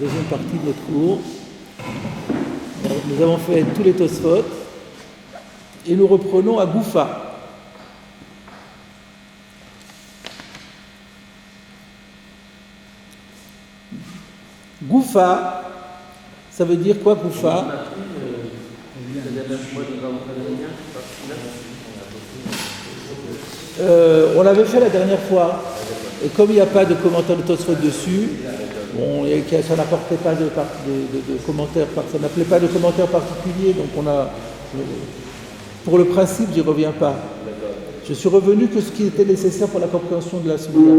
deuxième partie de notre cours. Nous avons fait tous les Tosfot et nous reprenons à Goufa. Goufa, ça veut dire quoi Goufa? On l'avait fait la dernière fois, et comme il n'y a pas de commentaire de Tosfot dessus, bon, ça n'apportait pas de commentaires, ça n'appelait pas de commentaires particuliers, donc pour le principe, j'y reviens pas. Je suis revenu que ce qui était nécessaire pour la compréhension de la Soudia.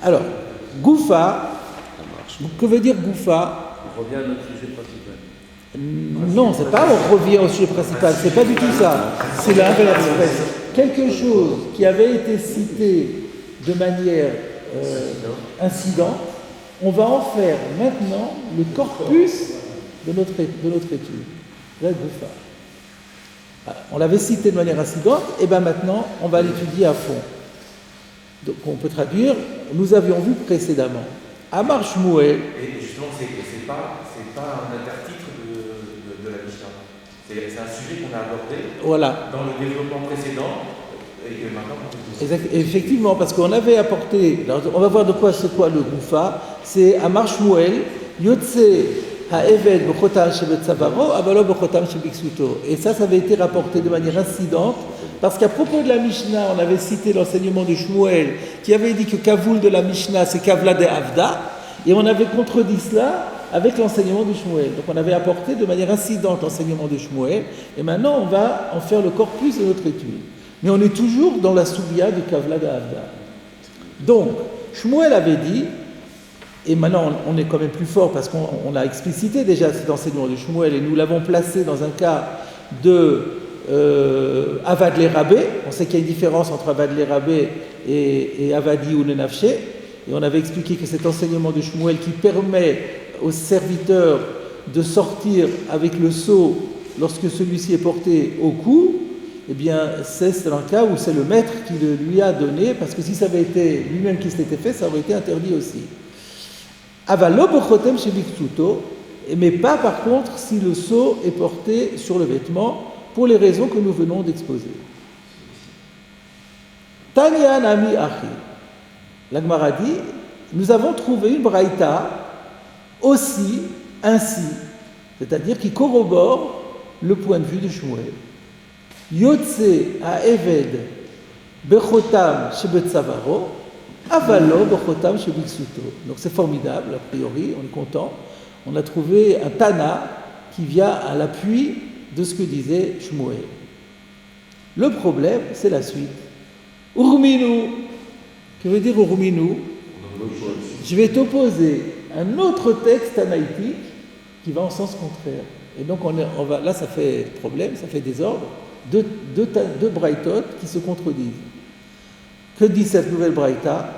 Alors, Goufa, que veut dire Goufa? On revient à notre sujet principal. Non, c'est pas on revient au sujet principal, c'est pas du tout ça. C'est l'inverse. Quelque chose qui avait été cité de manière incidente, on va en faire maintenant le corpus de notre étude. La Goufa. On l'avait cité de manière incidente, et bien maintenant, on va l'étudier à fond. Donc on peut traduire, nous avions vu précédemment. Amar Shmuel. Et justement, c'est pas un intertitre de la Mishnah. C'est un sujet qu'on a abordé dans le développement précédent et que maintenant. Effectivement, parce qu'on avait apporté. Alors, on va voir de quoi c'est quoi le Goufa. C'est Amar Shmuel, Yotse Ha'eved B'chotam Shebet Savaro, Avalo B'chotam Shebiksuto. Et ça avait été rapporté de manière incidente, parce qu'à propos de la Mishnah, on avait cité l'enseignement de Shmuel, qui avait dit que Kavoul de la Mishnah, c'est Kavla de Avda, et on avait contredit cela avec l'enseignement de Shmuel. Donc on avait apporté de manière incidente l'enseignement de Shmuel, et maintenant on va en faire le corpus de notre étude. Mais on est toujours dans la soubia de Kavla de Avda. Donc, Shmuel avait dit, et maintenant on est quand même plus fort parce qu'on a explicité déjà cet enseignement de Shmuel, et nous l'avons placé dans un cas de Avad le Rabbe. On sait qu'il y a une différence entre Avad le Rabbe et Avadi ou Nenafshe, et on avait expliqué que cet enseignement de Shmuel qui permet aux serviteurs de sortir avec le seau lorsque celui-ci est porté au cou, eh bien c'est dans le cas où c'est le maître qui le lui a donné, parce que si ça avait été lui-même qui s'était fait, ça aurait été interdit aussi. Avalo b'chotem shebiksuto, mais pas par contre si le seau est porté sur le vêtement, pour les raisons que nous venons d'exposer. Tanya Nami Achi. La Gemara dit, nous avons trouvé une braïta aussi, ainsi, c'est-à-dire qui corrobore le point de vue de Shmuel. Yotse ha'eved bechotam shebet savaro, avalo bechotam shebiksuto. Donc c'est formidable, a priori, on est content. On a trouvé un Tana qui vient à l'appui de ce que disait Shmuel. Le problème, c'est la suite. Urminu, que veut dire Urminu? Je vais t'opposer un autre texte anaïtique qui va en sens contraire. Et donc on va, là ça fait problème, ça fait désordre. Deux braïtot qui se contredisent. Que dit cette nouvelle braïta?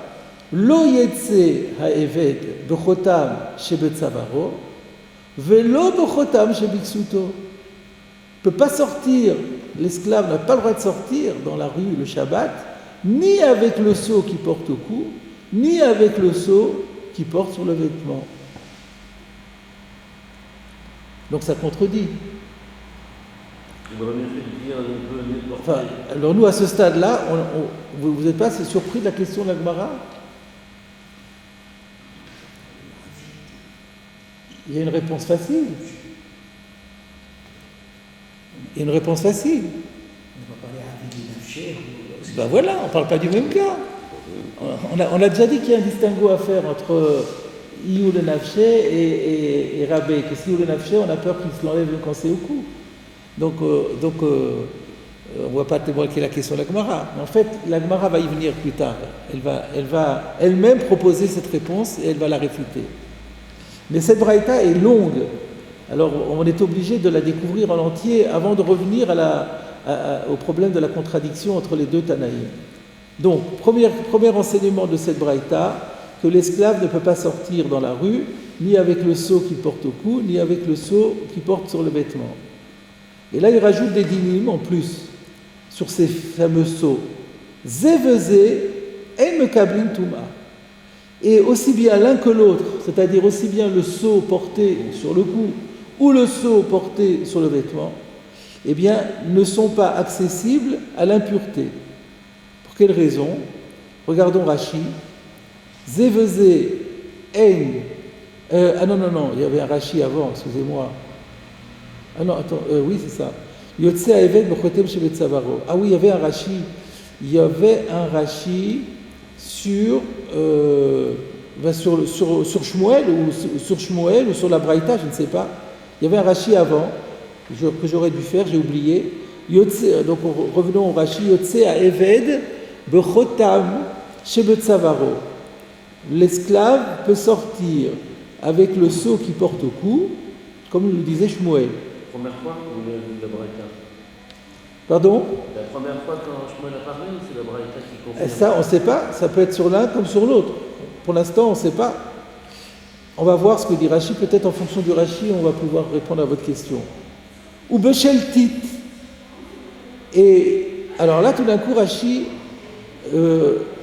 Lo yetse ha'eved bechotam shebet savaro, velo bechotam shebiksuto. Ne peut pas sortir, l'esclave n'a pas le droit de sortir dans la rue le Shabbat, ni avec le seau qu'il porte au cou, ni avec le seau qu'il porte sur le vêtement. Donc ça contredit. Enfin, alors nous, à ce stade-là, vous n'êtes pas assez surpris de la question de la Gemara? Il y a une réponse facile. Il y a une réponse facile. On va parler à Avidi. Ben voilà, on ne parle pas du même cas. On a déjà dit qu'il y a un distinguo à faire entre Iyou le Nafshe et Rabé, que si Iyou le Nafshe, on a peur qu'il se l'enlève quand c'est au cou. Donc on ne voit pas tellement quelle est la question de la Gemara. Mais en fait, la Gemara va y venir plus tard. Elle va elle-même proposer cette réponse et elle va la réfuter. Mais cette braïta est longue. Alors on est obligé de la découvrir en entier avant de revenir au problème de la contradiction entre les deux Tanaïm. Donc, premier enseignement de cette braïta, que l'esclave ne peut pas sortir dans la rue, ni avec le seau qu'il porte au cou, ni avec le seau qu'il porte sur le vêtement. Et là, il rajoute des dinim en plus sur ces fameux seaux. Zeveze en mekablin tuma. Et aussi bien l'un que l'autre, c'est-à-dire aussi bien le seau porté sur le cou ou le seau porté sur le vêtement, eh bien, ne sont pas accessibles à l'impureté. Pour quelle raison? Regardons Rashi. Zeveze ein. Non, il y avait un Rashi avant, excusez-moi. Ah non, attends, oui, c'est ça. Yotse Eved Bechotem Shevet Tzavaro. Ah oui, il y avait un Rashi. Il y avait un Rashi sur Shmuel ou sur la Braïta, je ne sais pas. Il y avait un Rashi avant que j'aurais dû faire, j'ai oublié. Yotse, donc revenons au Rashi. Yotse Eved Bechotam Shevet Tzavaro. L'esclave peut sortir avec le seau qu'il porte au cou, comme le disait Shmuel. La première fois ou la Braïta? Pardon? La première fois quand Shmuel a parlé ou c'est la Braïta qui confirme? Ça, on ne sait pas. Ça peut être sur l'un comme sur l'autre. Pour l'instant, on ne sait pas. On va voir ce que dit Rashi. Peut-être en fonction du Rashi, on va pouvoir répondre à votre question. Ou Bechel Tit. Et alors là, tout d'un coup, Rashi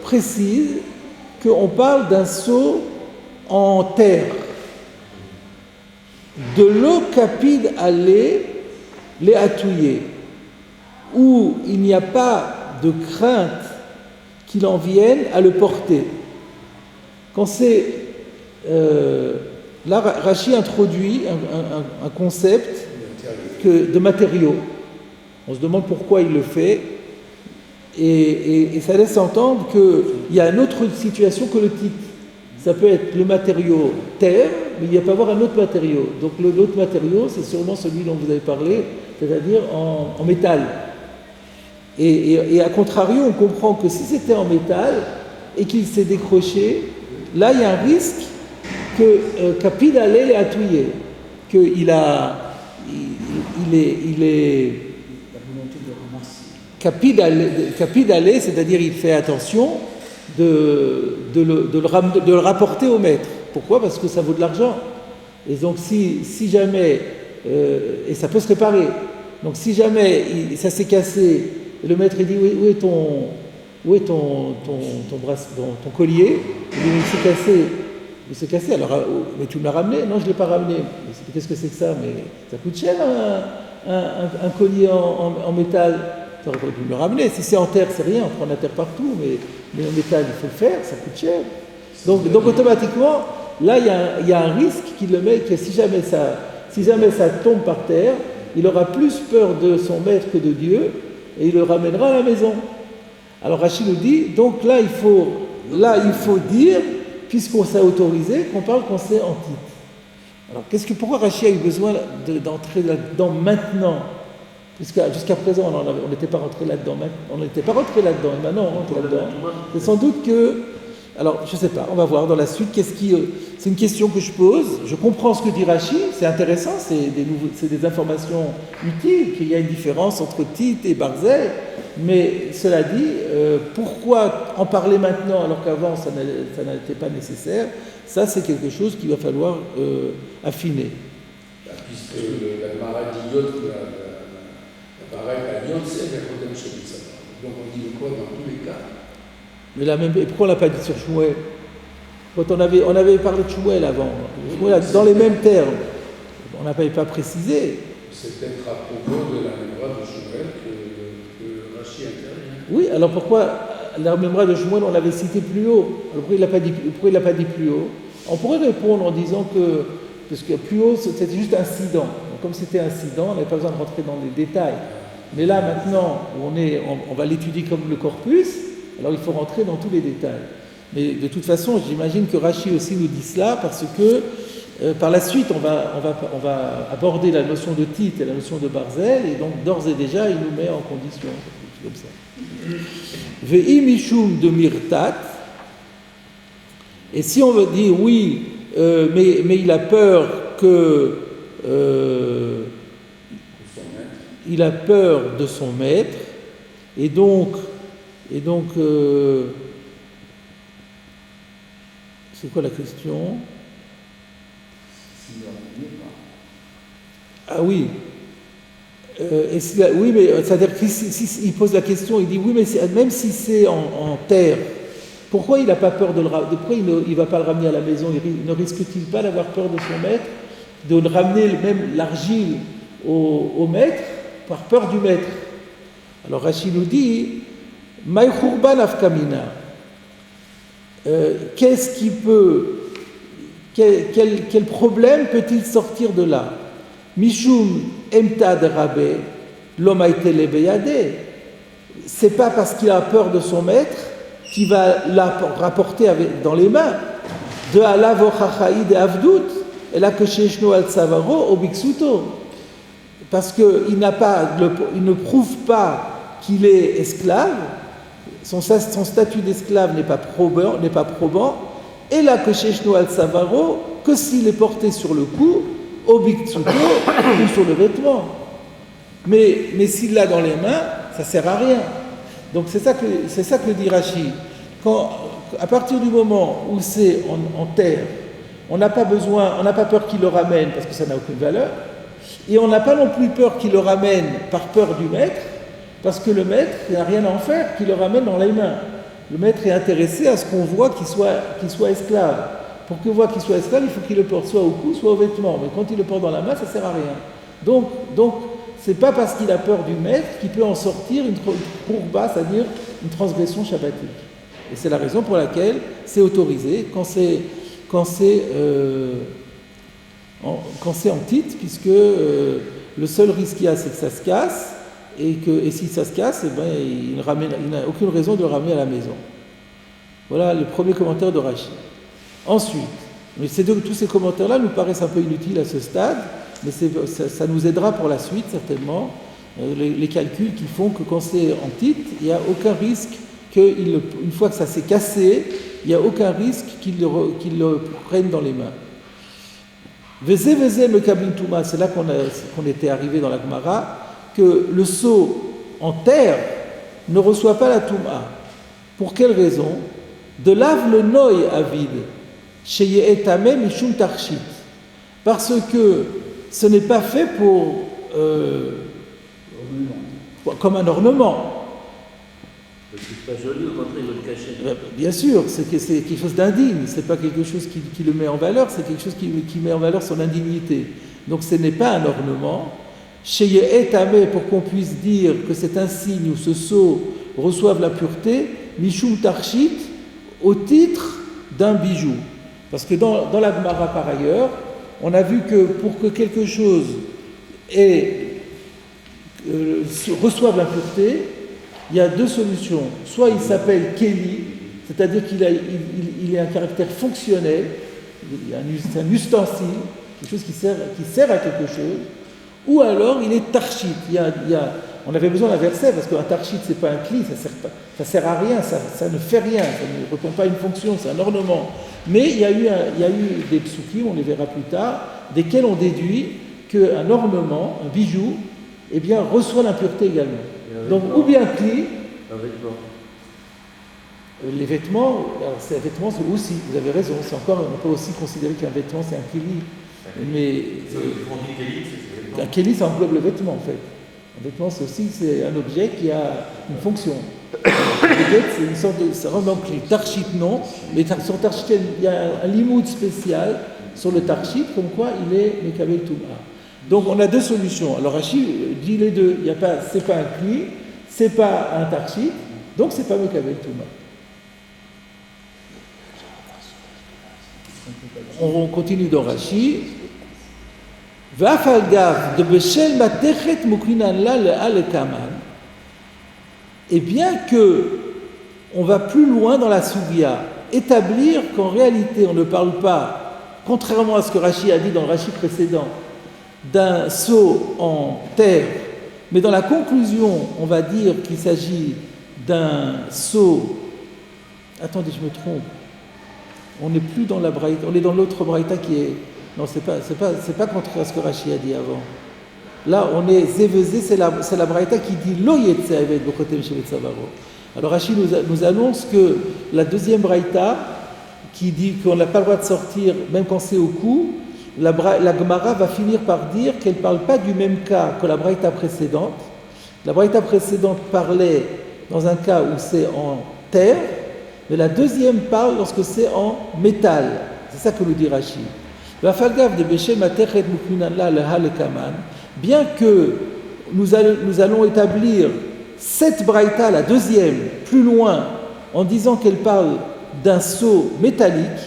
précise qu'on parle d'un seau en terre. De l'eau capide à lait atouillé, où il n'y a pas de crainte qu'il en vienne à le porter. Quand c'est... là, Rashi introduit un concept de matériaux. On se demande pourquoi il le fait, et ça laisse entendre qu'il y a une autre situation que le titre. Ça peut être le matériau terre, mais il va y avoir un autre matériau. Donc l'autre matériau, c'est sûrement celui dont vous avez parlé, c'est-à-dire en métal. Et à contrario, on comprend que si c'était en métal et qu'il s'est décroché, là il y a un risque que Capide allait atouiller, qu'il a, il est Capide allait, c'est-à-dire il fait attention de le rapporter au maître. Pourquoi? Parce que ça vaut de l'argent. Et donc si jamais, et ça peut se réparer, donc si jamais ça s'est cassé, et le maître il dit où est ton collier? Il dit il s'est cassé, alors mais tu me l'as ramené? Non, je ne l'ai pas ramené. Qu'est-ce que c'est que ça? Mais ça coûte cher un collier en métal. Tu aurais pu me le ramener. Si c'est en terre, c'est rien, on prend la terre partout, mais en métal, il faut le faire, ça coûte cher. Donc automatiquement, là, il y a un risque qu'il le met, que si jamais ça tombe par terre, il aura plus peur de son maître que de Dieu, et il le ramènera à la maison. Alors Rashi nous dit, donc là, il faut dire, puisqu'on s'est autorisé, qu'on parle qu'on s'est en titre. Alors pourquoi Rashi a eu besoin d'entrer là-dedans maintenant? Jusqu'à présent, on n'était pas rentré là-dedans. On n'était pas rentré là-dedans, et maintenant on rentre là-dedans. C'est sans doute que... Alors, je ne sais pas, on va voir dans la suite. C'est une question que je pose. Je comprends ce que dit Rashi, c'est intéressant, c'est des informations utiles, qu'il y a une différence entre Tit et Barzel. Mais cela dit, pourquoi en parler maintenant alors qu'avant ça n'était pas nécessaire? Ça, c'est quelque chose qu'il va falloir affiner. Puisque la Gemara dit Yod, pareil, la Yod, c'est la Chotem Shevet Tzavaro. Donc on dit le quoi dans tous les cas? Mais là même, et pourquoi on ne l'a pas dit sur Shmuel? Quand on avait parlé de Shmuel avant, dans les mêmes termes, on n'avait pas précisé. C'est peut-être à propos de la mémoire de Shmuel que Rashi intervient. Oui, alors pourquoi la mémoire de Shmuel, on l'avait cité plus haut? Alors pourquoi il ne l'a pas dit plus haut? On pourrait répondre en disant que, parce que plus haut, c'était juste incident. Donc, comme c'était incident, on n'avait pas besoin de rentrer dans les détails. Mais là, maintenant, on va l'étudier comme le corpus, alors il faut rentrer dans tous les détails. Mais de toute façon, j'imagine que Rashi aussi nous dit cela, parce que par la suite, on va aborder la notion de Tit et la notion de Barzel, et donc d'ores et déjà, il nous met en condition, comme ça. Ve'i mishum de mirtat, et si on veut dire oui, mais il a peur que... il a peur de son maître, et donc c'est quoi la question? Ah oui. Oui, mais c'est-à-dire qu'il pose la question, il dit oui, mais même si c'est en terre, Pourquoi il n'a pas peur pourquoi il ne va pas le ramener à la maison? Il ne risque-t-il pas d'avoir peur de son maître, de le ramener même l'argile au maître, par peur du maître? Alors Rashi nous dit, Maï khurban afkamina. Qu'est-ce qui peut, quel problème peut-il sortir de là? Mishum emta de rabbe, l'homme a été lebeyade. C'est pas parce qu'il a peur de son maître qu'il va la rapporter dans les mains. De alavo chachaïd et avdout, et là que sheshno al savaro au biksuto. Parce qu'il ne prouve pas qu'il est esclave, son statut d'esclave n'est pas probant, et là que sheshno al savaro, que s'il est porté sur le cou, au biksuto, ou sur le vêtement. Mais s'il l'a dans les mains, ça ne sert à rien. Donc c'est ça que dit Rashi. À partir du moment où c'est en terre, on n'a pas peur qu'il le ramène parce que ça n'a aucune valeur, et on n'a pas non plus peur qu'il le ramène par peur du maître, parce que le maître n'a rien à en faire, qu'il le ramène dans les mains. Le maître est intéressé à ce qu'on voit qu'il soit esclave. Pour qu'on voit qu'il soit esclave, il faut qu'il le porte soit au cou, soit au vêtement. Mais quand il le porte dans la main, ça ne sert à rien. Donc c'est pas parce qu'il a peur du maître qu'il peut en sortir une courba, c'est-à-dire une transgression shabbatique. Et c'est la raison pour laquelle c'est autorisé quand c'est en titre, puisque le seul risque qu'il y a, c'est que ça se casse, et si ça se casse, il n'a aucune raison de le ramener à la maison. Voilà le premier commentaire de Rashi. Ensuite, mais tous ces commentaires-là nous paraissent un peu inutiles à ce stade, mais ça nous aidera pour la suite, certainement, les calculs qui font que quand c'est en titre, il n'y a aucun risque une fois que ça s'est cassé, il n'y a aucun risque qu'il le prenne dans les mains. Vezé me kabin touma, c'est là qu'on était arrivé dans la Gemara, que le seau en terre ne reçoit pas la touma. Pour quelle raison? De lave le noy avid, sheye etame mishum tarshit. Parce que ce n'est pas fait comme un ornement. C'est pas joli, au contraire, il veut le cacher. Bien sûr, c'est quelque chose d'indigne, c'est pas quelque chose qui le met en valeur, c'est quelque chose qui met en valeur son indignité. Donc ce n'est pas un ornement. Sheye etame, pour qu'on puisse dire que c'est un signe où ce sceau reçoive la pureté, mishum tarshit, au titre d'un bijou. Parce que dans la Gemara par ailleurs, on a vu que pour que quelque chose reçoive l'impureté, il y a deux solutions. Soit il s'appelle Keli, c'est-à-dire qu'il a un caractère fonctionnel, c'est un ustensile, quelque chose qui sert à quelque chose, ou alors il est tarchit. On avait besoin d'un verset parce qu'un tarchit c'est pas un cli, ça sert à rien, ça ne fait rien, ça ne répond pas à une fonction, c'est un ornement. Mais il y a eu des psukim, on les verra plus tard, desquels on déduit qu'un ornement, un bijou, eh bien, reçoit l'impureté également. Donc, ou bien cli. Un vêtement. Les vêtements, alors c'est un vêtement aussi, vous avez raison, on peut aussi considérer qu'un vêtement c'est un keli. Mais un keli ça englobe le vêtement en fait. Un vêtement c'est un objet qui a une fonction. C'est une sorte de. Ça rentre dans le cli. Tarchit non, mais sur Tarchit il y a un limoud spécial sur le Tarchit, comme quoi il est Mekabel Touma. Donc on a deux solutions. Alors Rashi dit les deux. C'est pas un cli, c'est pas un Tarchit, donc c'est pas Mekabel Touma. On continue dans Rashi. Vafalgav de Beshel Matechet Mukinan la le Alekaman. Et bien que on va plus loin dans la Sougia, établir qu'en réalité on ne parle pas, contrairement à ce que Rashi a dit dans le Rashi précédent, d'un sceau en terre, mais dans la conclusion, on va dire qu'il s'agit d'un sceau. Attendez, je me trompe. On n'est plus dans la braïta, on est dans l'autre braïta qui est. Non, c'est pas contraire à ce que Rashi a dit avant. Là, on est zévezé, c'est la braïta qui dit lo yetse evet bokotem shevet savaro. Alors Rashi nous annonce que la deuxième braïta qui dit qu'on n'a pas le droit de sortir même quand c'est au cou, la Gemara va finir par dire qu'elle ne parle pas du même cas que la braïta précédente. La braïta précédente parlait dans un cas où c'est en terre, Mais la deuxième parle lorsque c'est en métal. C'est ça que nous dit Rashi. Bien que nous allons établir cette braïta, la deuxième, plus loin, en disant qu'elle parle d'un seau métallique,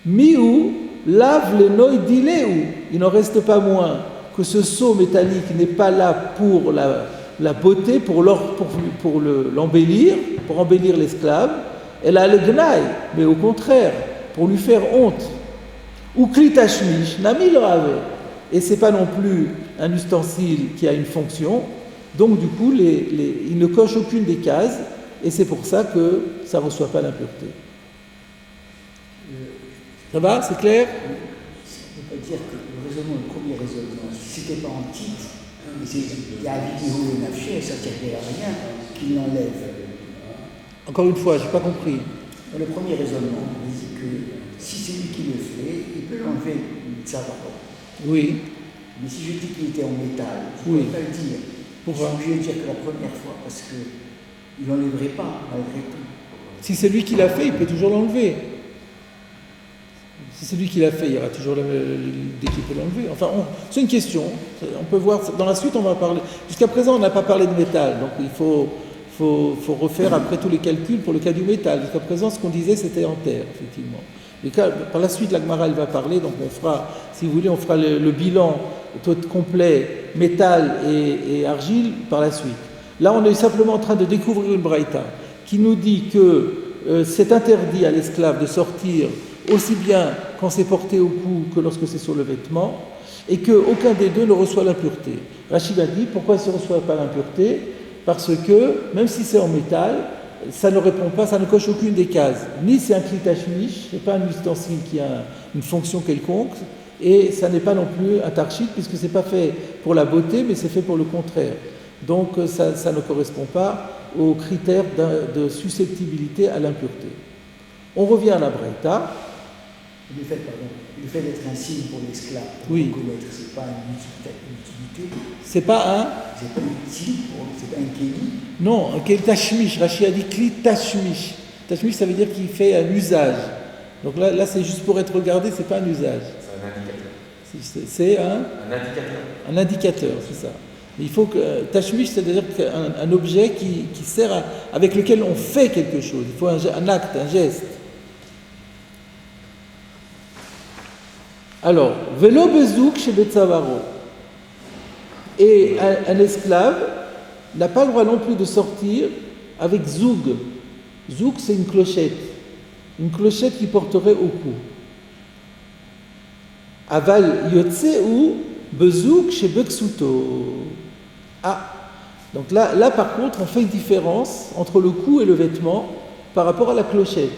miou lave le noï diléou. Il n'en reste pas moins que ce seau métallique n'est pas là pour la beauté, pour l'embellir, pour embellir l'esclave. Elle a le gnaï, mais au contraire, pour lui faire honte. Ou klitashmish, nami le avait. Et ce n'est pas non plus un ustensile qui a une fonction. Donc, du coup, il ne coche aucune des cases, et c'est pour ça que ça ne reçoit pas l'impureté. Ça va? C'est clair? On peut dire que le premier raisonnement, si ce n'était pas en titre, il y a vidéo et nafché, ça ne servait à rien qu'il l'enlève. Encore une fois, je n'ai pas compris. Le premier raisonnement, il dit que si c'est lui qui le fait, il peut l'enlever, ça va pas. Oui. Mais si je dis qu'il était en métal, je ne oui. peux pas le dire. Pourquoi? Je vais dire que la première fois, parce qu'il ne l'enlèverait pas, malgré tout. Si c'est lui qui l'a fait, il peut toujours l'enlever. Si c'est lui qui l'a fait, il y aura toujours l'idée qu'il peut l'enlever. Enfin, c'est une question. On peut voir, dans la suite, on va parler. Jusqu'à présent, on n'a pas parlé de métal, donc il faut refaire après tous les calculs pour le cas du métal. Jusqu'à présent, ce qu'on disait, c'était en terre, effectivement. Mais par la suite, la Gemara, elle va parler, donc on fera, si vous voulez, on fera le bilan tout complet, métal et argile, par la suite. Là, on est simplement en train de découvrir une braïta qui nous dit que c'est interdit à l'esclave de sortir aussi bien quand c'est porté au cou que lorsque c'est sur le vêtement, et qu'aucun des deux ne reçoit l'impureté. Rachid a dit, pourquoi il ne reçoit pas l'impureté? Parce que, même si c'est en métal, ça ne répond pas, ça ne coche aucune des cases. Ni c'est un klitashmish, ce n'est pas un ustensile qui a une fonction quelconque, et ça n'est pas non plus un tarchit, puisque ce n'est pas fait pour la beauté, mais c'est fait pour le contraire. Donc ça ne correspond pas aux critères de susceptibilité à l'impureté. On revient à la braïta. Le fait d'être un signe pour l'esclave, pour oui. reconnaître, c'est pas une utilité. C'est pas un. C'est pas utile, c'est pas un kéli. Non, un kéli tashmish. Rashi a dit kli tashmish. Tashmish, ça veut dire qu'il fait un usage. Donc là c'est juste pour être regardé, c'est pas un usage. C'est un indicateur. C'est un indicateur. Un indicateur, c'est ça. Il faut que tashmish, c'est-à-dire un objet qui sert avec lequel on fait quelque chose. Il faut un acte, un geste. Alors, velo bezouk chez Betsavaro. Et un esclave n'a pas le droit non plus de sortir avec zoug. Zoug, c'est une clochette qui porterait au cou. Aval yotse ou bezouk chez Beksuto. Ah, donc là par contre, on fait une différence entre le cou et le vêtement par rapport à la clochette.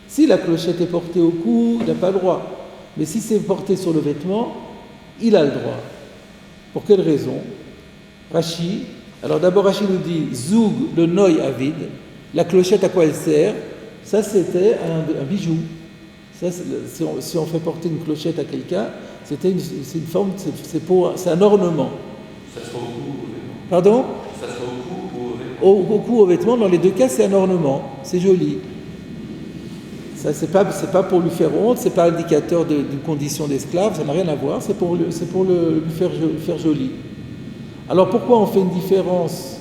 Si la clochette est portée au cou, il n'a pas le droit. Mais si c'est porté sur le vêtement, il a le droit. Pour quelle raison? Rashi, alors d'abord Rashi nous dit Zoug, le noï avide, la clochette à quoi elle sert? Ça c'était un bijou. Ça, si on fait porter une clochette à quelqu'un, c'est une forme, c'est un ornement. Ça se fait au cou ou au vêtement? Pardon? Ça se fait au cou ou au vêtement? Au cou, au vêtement, dans les deux cas c'est un ornement, c'est joli. Ça, c'est pas pour lui faire honte, c'est pas indicateur d'une condition d'esclave, ça n'a rien à voir, c'est pour lui faire joli. Alors pourquoi on fait une différence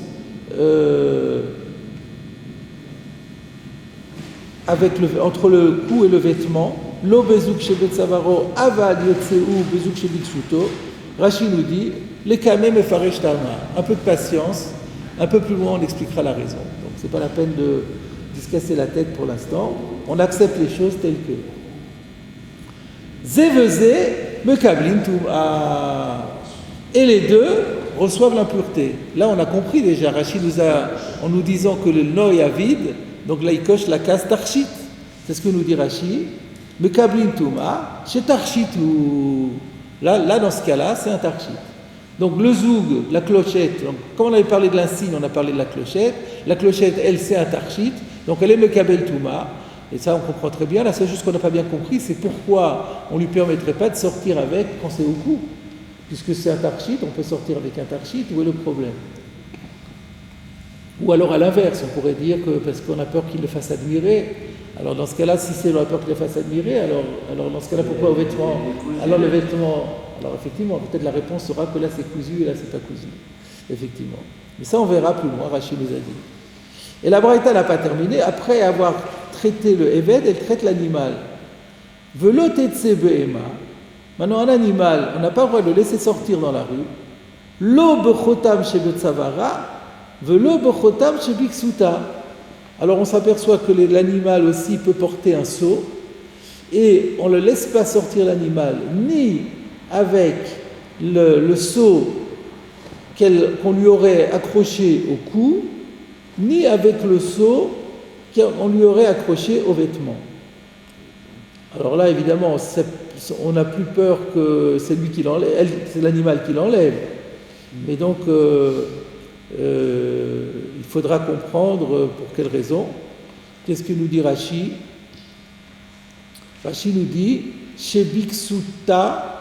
entre le cou et le vêtement? Lo bezouk chez Betsavaro, aval yotseu bezouk chez Biksuto. Rashi nous dit, les kamem et faresh tama. Un peu de patience, un peu plus loin on expliquera la raison. Donc c'est pas la peine de se casser la tête pour l'instant. On accepte les choses telles que. Zévezé, mekablin touma. Et les deux reçoivent l'impureté. Là, on a compris déjà. Rachid en nous disant que le noï a vide, donc là, il coche la case tarchit. C'est ce que nous dit Rachid. Mekablin touma, chez tarchitou. Là, dans ce cas-là, c'est un tarchit. Donc le zoug, la clochette, donc, comme on avait parlé de l'insigne, on a parlé de la clochette. La clochette, elle, c'est un tarchit. Donc elle est mekabel touma. Et ça, on comprend très bien. La seule chose qu'on n'a pas bien compris, c'est pourquoi on ne lui permettrait pas de sortir avec quand c'est au cou. Puisque c'est un tarchit, on peut sortir avec un tarchit. Où est le problème? Ou alors à l'inverse, on pourrait dire que parce qu'on a peur qu'il le fasse admirer. Alors dans ce cas-là, si c'est la peur qu'il le fasse admirer, alors dans ce cas-là, pourquoi au vêtement? Alors le vêtement, alors effectivement, peut-être la réponse sera que là c'est cousu et là c'est pas cousu. Effectivement. Mais ça on verra plus loin, Rashi nous a dit. Et la Braïta n'a pas terminé. Après avoir traité le Eved, elle traite l'animal. Velo tetse behema. Maintenant un animal, on n'a pas le droit de le laisser sortir dans la rue. Lo bechotam shebetzavara, velo bechotam shebiksuta. Alors on s'aperçoit que l'animal aussi peut porter un seau, et on ne le laisse pas sortir l'animal ni avec le seau qu'on lui aurait accroché au cou, ni avec le seau qu'on lui aurait accroché au vêtement. Alors là, évidemment, on n'a plus peur que c'est lui qui l'enlève, c'est l'animal qui l'enlève. Mais donc, il faudra comprendre pour quelle raison. Qu'est-ce que nous dit Rashi? Rashi nous dit Shebiksuta.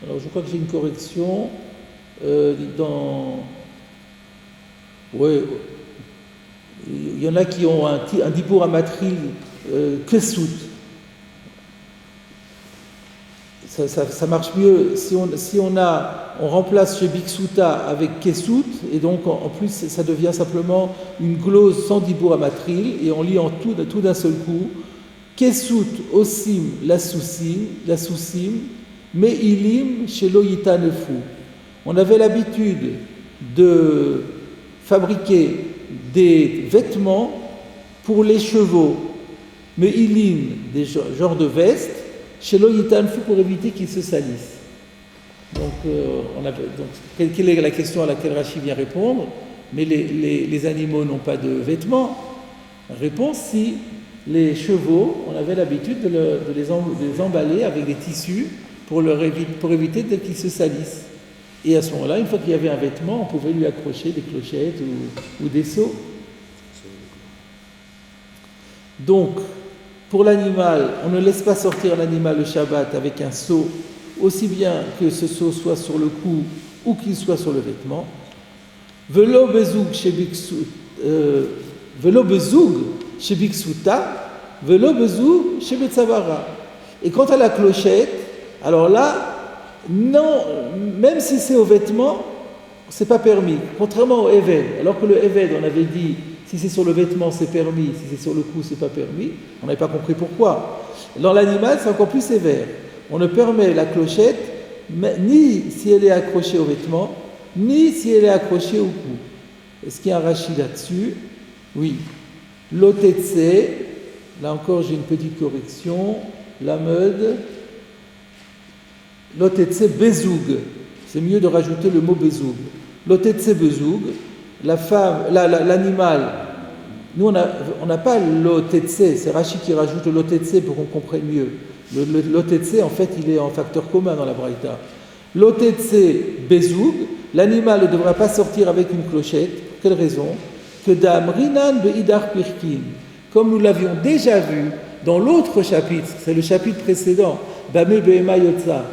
Alors je crois que j'ai une correction oui, il y en a qui ont un dibour amatril kesut. Ça marche mieux si on remplace chez Biksuta avec Kesut, et donc en plus ça devient simplement une glose sans dibour amatril, et on lit en tout d'un seul coup Kesut osim la soussim meilim chez Loïta Nefu. On avait l'habitude de fabriquer des vêtements pour les chevaux, meilim, des genres de vestes, chez Loïtanfu pour éviter qu'ils se salissent. Donc, quelle est la question à laquelle Rashi vient répondre? Mais les animaux n'ont pas de vêtements. Réponse, si les chevaux, on avait l'habitude de les emballer avec des tissus pour éviter qu'ils se salissent. Et à ce moment-là, une fois qu'il y avait un vêtement, on pouvait lui accrocher des clochettes ou des seaux. Donc, pour l'animal, on ne laisse pas sortir l'animal le Shabbat avec un seau, aussi bien que ce seau soit sur le cou ou qu'il soit sur le vêtement. Velo bezug shebiksuta, velo bezug shebetzavara. Et quant à la clochette, alors là, non, même si c'est au vêtement, c'est pas permis. Contrairement au Eved, alors que le Eved, on avait dit, si c'est sur le vêtement, c'est permis, si c'est sur le cou, c'est pas permis. On n'avait pas compris pourquoi. Dans l'animal, c'est encore plus sévère. On ne permet la clochette ni si elle est accrochée au vêtement, ni si elle est accrochée au cou. Est-ce qu'il y a un Rashi là-dessus? Oui. L'otetse, là encore j'ai une petite correction. La meud. L'otetse bezoug. C'est mieux de rajouter le mot bezoug. L'otetse bezoug. La femme, l'animal, nous on n'a pas l'otetse, c'est Rashi qui rajoute l'otetse pour qu'on comprenne mieux. L'otetse, en fait, il est en facteur commun dans la Braïta. L'otetse bezoug, l'animal ne devra pas sortir avec une clochette. Pour quelle raison? Que d'amrinan beidar pirkin, comme nous l'avions déjà vu dans l'autre chapitre, c'est le chapitre précédent, Bame Behema Yotza.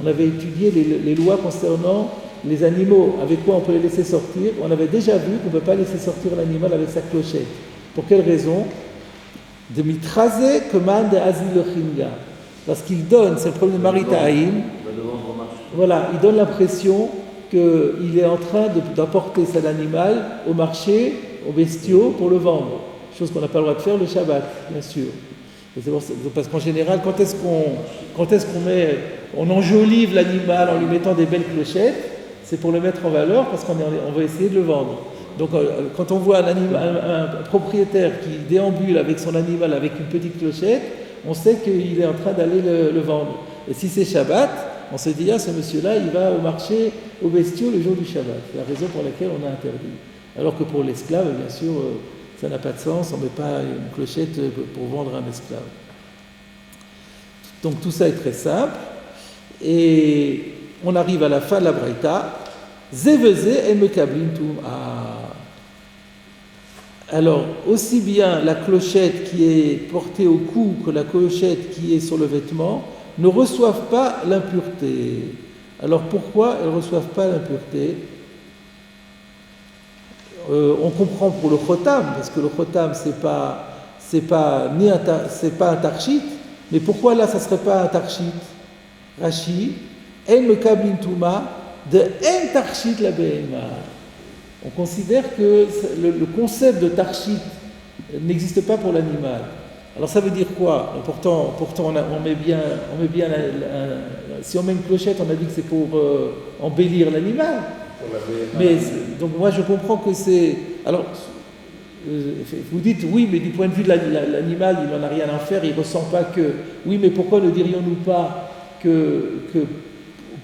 On avait étudié les lois concernant les animaux, avec quoi on peut les laisser sortir. On avait déjà vu qu'on ne peut pas laisser sortir l'animal avec sa clochette. Pour quelle raison? De mitraze commande azil chinga. Parce qu'il donne, c'est le problème de Maritaïm. Voilà, il donne l'impression qu'il est en train d'apporter cet animal au marché, aux bestiaux, pour le vendre. Chose qu'on n'a pas le droit de faire le Shabbat, bien sûr. Parce qu'en général, quand est-ce qu'on enjolive l'animal en lui mettant des belles clochettes? C'est pour le mettre en valeur parce qu'on va essayer de le vendre. Donc quand on voit un propriétaire qui déambule avec son animal avec une petite clochette, on sait qu'il est en train d'aller le vendre. Et si c'est Shabbat, on se dit, ce monsieur-là, il va au marché, aux bestiaux le jour du Shabbat. C'est la raison pour laquelle on a interdit. Alors que pour l'esclave, bien sûr, ça n'a pas de sens, on ne met pas une clochette pour vendre un esclave. Donc tout ça est très simple. Et on arrive à la fin de la Braïta. Zeveze et mekablim tum. Alors, aussi bien la clochette qui est portée au cou que la clochette qui est sur le vêtement ne reçoivent pas l'impureté. Alors pourquoi elles ne reçoivent pas l'impureté? on comprend pour le Chotam, parce que le Chotam, c'est pas un Tarshit, mais pourquoi là, ça ne serait pas un Tarshit? Rashi, En Mekablin Touma, de En Tarshit la Behema. On considère que le concept de Tarshit n'existe pas pour l'animal. Alors ça veut dire quoi? Pourtant on met bien si on met une clochette, on a dit que c'est pour embellir l'animal. Mais donc moi je comprends que c'est... Alors vous dites oui, mais du point de vue de l'animal, il n'en a rien à faire, il ne ressent pas que... Oui, mais pourquoi ne dirions-nous pas que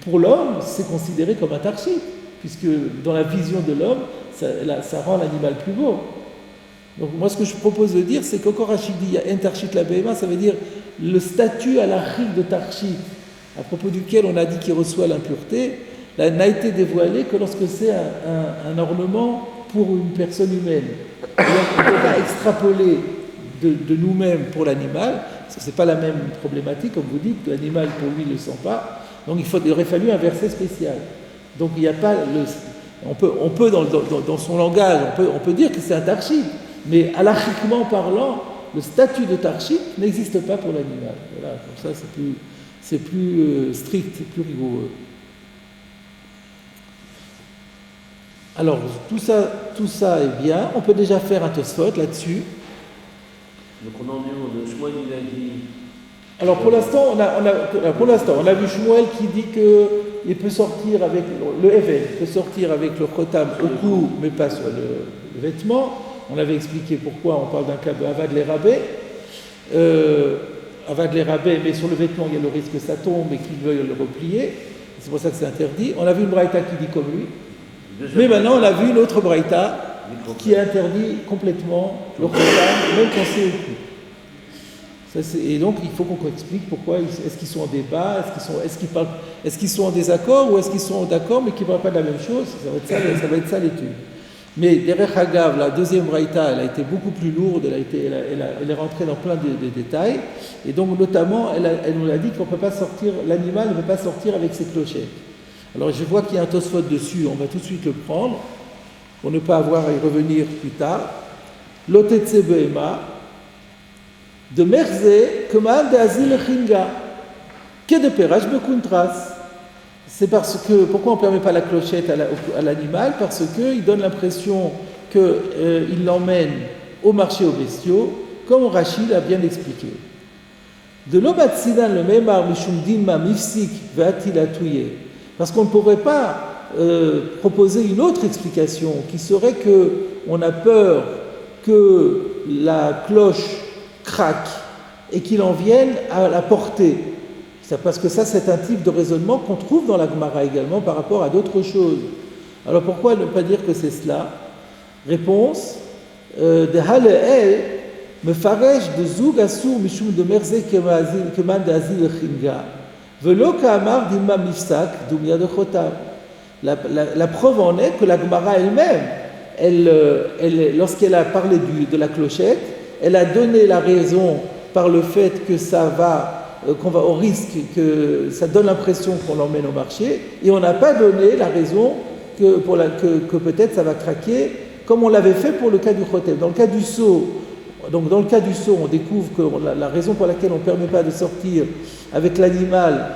pour l'homme, c'est considéré comme un tarshit, puisque dans la vision de l'homme, ça rend l'animal plus beau. Donc moi ce que je propose de dire, c'est qu'encore Rachid dit, il y a un tarshit la BMA, ça veut dire le statut à l'achik de tarshit, à propos duquel on a dit qu'il reçoit l'impureté, n'a été dévoilé que lorsque c'est un ornement pour une personne humaine. Et on ne peut pas extrapoler de nous-mêmes pour l'animal, parce que ce n'est pas la même problématique, comme vous dites, l'animal pour lui ne le sent pas, donc il aurait fallu un verset spécial. Donc il n'y a pas... On peut dans son langage, on peut dire que c'est un tarshit, mais halachiquement parlant, le statut de tarshit n'existe pas pour l'animal. Voilà, comme ça c'est plus strict, plus rigoureux. Alors, tout ça est bien. On peut déjà faire un Tosfot là-dessus. Donc on en est où? Le Shmuel, il a dit... Alors pour l'instant, on a vu Shmuel qui dit qu'il peut sortir avec le Eved, peut sortir avec le Chotam au cou, mais pas sur le vêtement. On avait expliqué pourquoi on parle d'un cas de Avad l'Erabé. Avad l'Erabé, mais sur le vêtement, il y a le risque que ça tombe et qu'il veuille le replier. C'est pour ça que c'est interdit. On a vu une braïta qui dit comme lui. Mais maintenant, on a vu une autre braïta qui interdit complètement le Chotam, même quand c'est au cou. Et donc, il faut qu'on explique pourquoi, est-ce qu'ils sont en débat, est-ce qu'ils sont en désaccord, ou est-ce qu'ils sont d'accord, mais qu'ils ne parlent pas de la même chose. Ça va être ça l'étude. Mais derrière Hagav, la deuxième braïta, elle a été beaucoup plus lourde, elle est rentrée dans plein de détails, et donc notamment, elle nous a dit qu'on ne peut pas sortir, l'animal ne peut pas sortir avec ses clochettes. Alors je vois qu'il y a un Tosfot dessus, on va tout de suite le prendre, pour ne pas avoir à y revenir plus tard. Lotetse Behema, de Merze, Keman de Azil Chinga, que de Perach Bekuntras. C'est parce que, pourquoi on ne permet pas la clochette à l'animal? Parce qu'il donne l'impression qu'il l'emmène au marché aux bestiaux, comme Rachid a bien expliqué. De l'Obatsidan, le Memar Mishum Dinma Mifsik Vatilatouye, parce qu'on ne pourrait pas proposer une autre explication qui serait qu'on a peur que la cloche craque et qu'il en vienne à la porter. Parce que ça, c'est un type de raisonnement qu'on trouve dans la Gemara également par rapport à d'autres choses. Alors pourquoi ne pas dire que c'est cela? Réponse de Haleel mefaresh de Zoug Asur Mishum de Merze Keman de Azil Chinga Velo Ka'amar Dimma Mifsak Dumia de Chotam. La preuve en est que la Gemara elle, lorsqu'elle a parlé de la clochette, elle a donné la raison par le fait que ça va qu'on va au risque que ça donne l'impression qu'on l'emmène au marché, et on n'a pas donné la raison que peut-être ça va craquer, comme on l'avait fait pour le cas du Chotem. Dans le cas du seau, on découvre que la raison pour laquelle on ne permet pas de sortir avec l'animal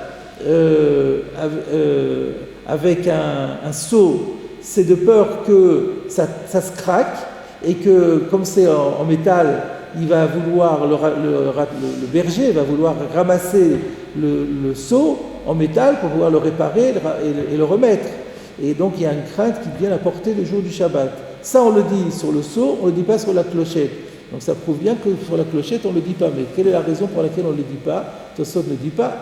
avec un seau, c'est de peur que ça se craque, et que comme c'est en métal, il va vouloir, le berger va vouloir ramasser le seau en métal pour pouvoir le réparer et le remettre. Et donc il y a une crainte qu'il vienne à porter le jour du Shabbat. Ça on le dit sur le seau, on ne le dit pas sur la clochette. Donc ça prouve bien que sur la clochette on ne le dit pas. Mais quelle est la raison pour laquelle on ne le dit pas? Tosot ne le dit pas.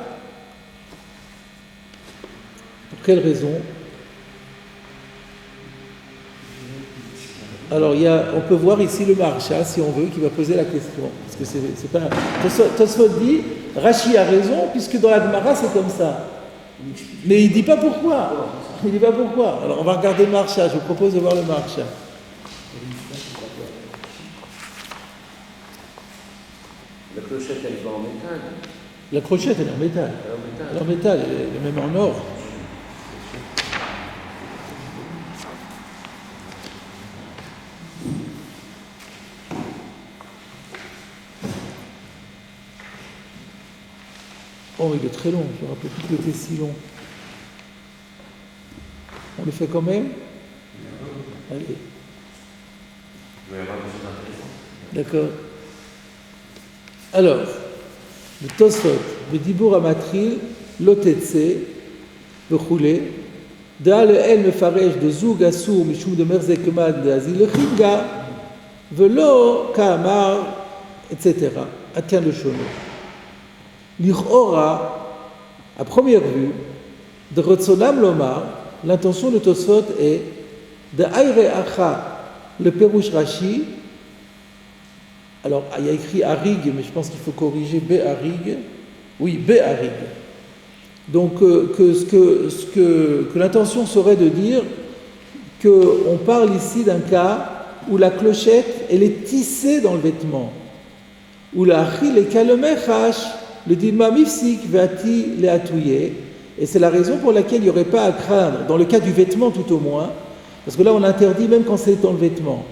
Pour quelle raison? Alors, on peut voir ici le Maharsha, si on veut, qui va poser la question. Parce que c'est pas... Tosfot dit, Rashi a raison, puisque dans la Gemara, c'est comme ça. Mais il ne dit pas pourquoi. Il dit pas pourquoi. Alors, on va regarder le Maharsha. Je vous propose de voir le Maharsha. La clochette, elle va en métal. La clochette, elle est en métal. Elle est en métal, elle est même en or. Oh, il est très long, je me rappelle plus qu'il était si long. On le fait quand même? Allez. Il va y avoir des choses intéressantes. D'accord. Alors, le Tosfot, le Dibur Amatril, l'Otetse, le Choulé, Da le El Mefaresh de Zoug Assour, Mishum de Merzekemad de Azil, le Chinga, Velo, Kaamar, etc. Atien le Shono. L'Ichora, à première vue, de Rotsonam Lomar, l'intention de Tosfot est de Aire Acha, le Perush Rashi. Alors, il y a écrit Arig, mais je pense qu'il faut corriger Be-Arig. Oui, Be-Arig. Donc, que l'intention serait de dire qu'on parle ici d'un cas où la clochette, elle est tissée dans le vêtement. Où la Achil est kalemechash, le dima mifsik vati le atouye. Et c'est la raison pour laquelle il n'y aurait pas à craindre, dans le cas du vêtement tout au moins, parce que là on interdit même quand c'est dans le vêtement.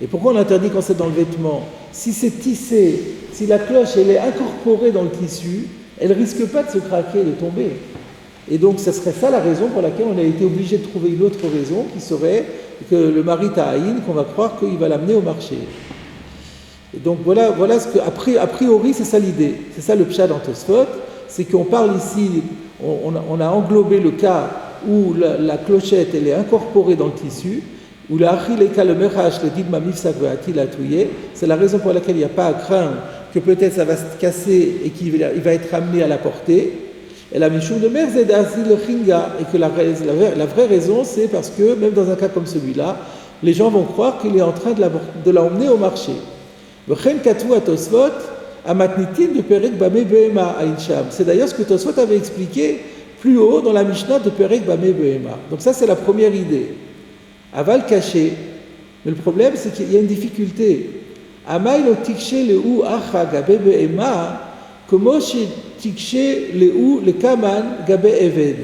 Et pourquoi on interdit quand c'est dans le vêtement? Si c'est tissé, si la cloche elle est incorporée dans le tissu, elle ne risque pas de se craquer, de tomber. Et donc, ce serait ça la raison pour laquelle on a été obligé de trouver une autre raison, qui serait que le mari ta'aïn, qu'on va croire qu'il va l'amener au marché. Et donc, voilà ce que, a priori, c'est ça l'idée. C'est ça le pshad en Tosfot, c'est qu'on parle ici, on a englobé le cas où la clochette, elle est incorporée dans le tissu, où la achileka le mechash, le digma mifsak ve'ati la touye, c'est la raison pour laquelle il n'y a pas à craindre que peut-être ça va se casser et qu'il va être amené à la porter. Et la Mishum de Mer c'est d'Azil le Chinga, et que la vraie raison, c'est parce que, même dans un cas comme celui-là, les gens vont croire qu'il est en train de l'emmener au marché. C'est d'ailleurs ce que Tosfot avait expliqué plus haut dans la Mishnah de Perek Bameh Behema. Donc ça, c'est la première idée. Aval caché. Mais le problème, c'est qu'il y a une difficulté. Amay lo tikshe le'u acha gabe behema, komo tikshe le'u le kaman gabe eved.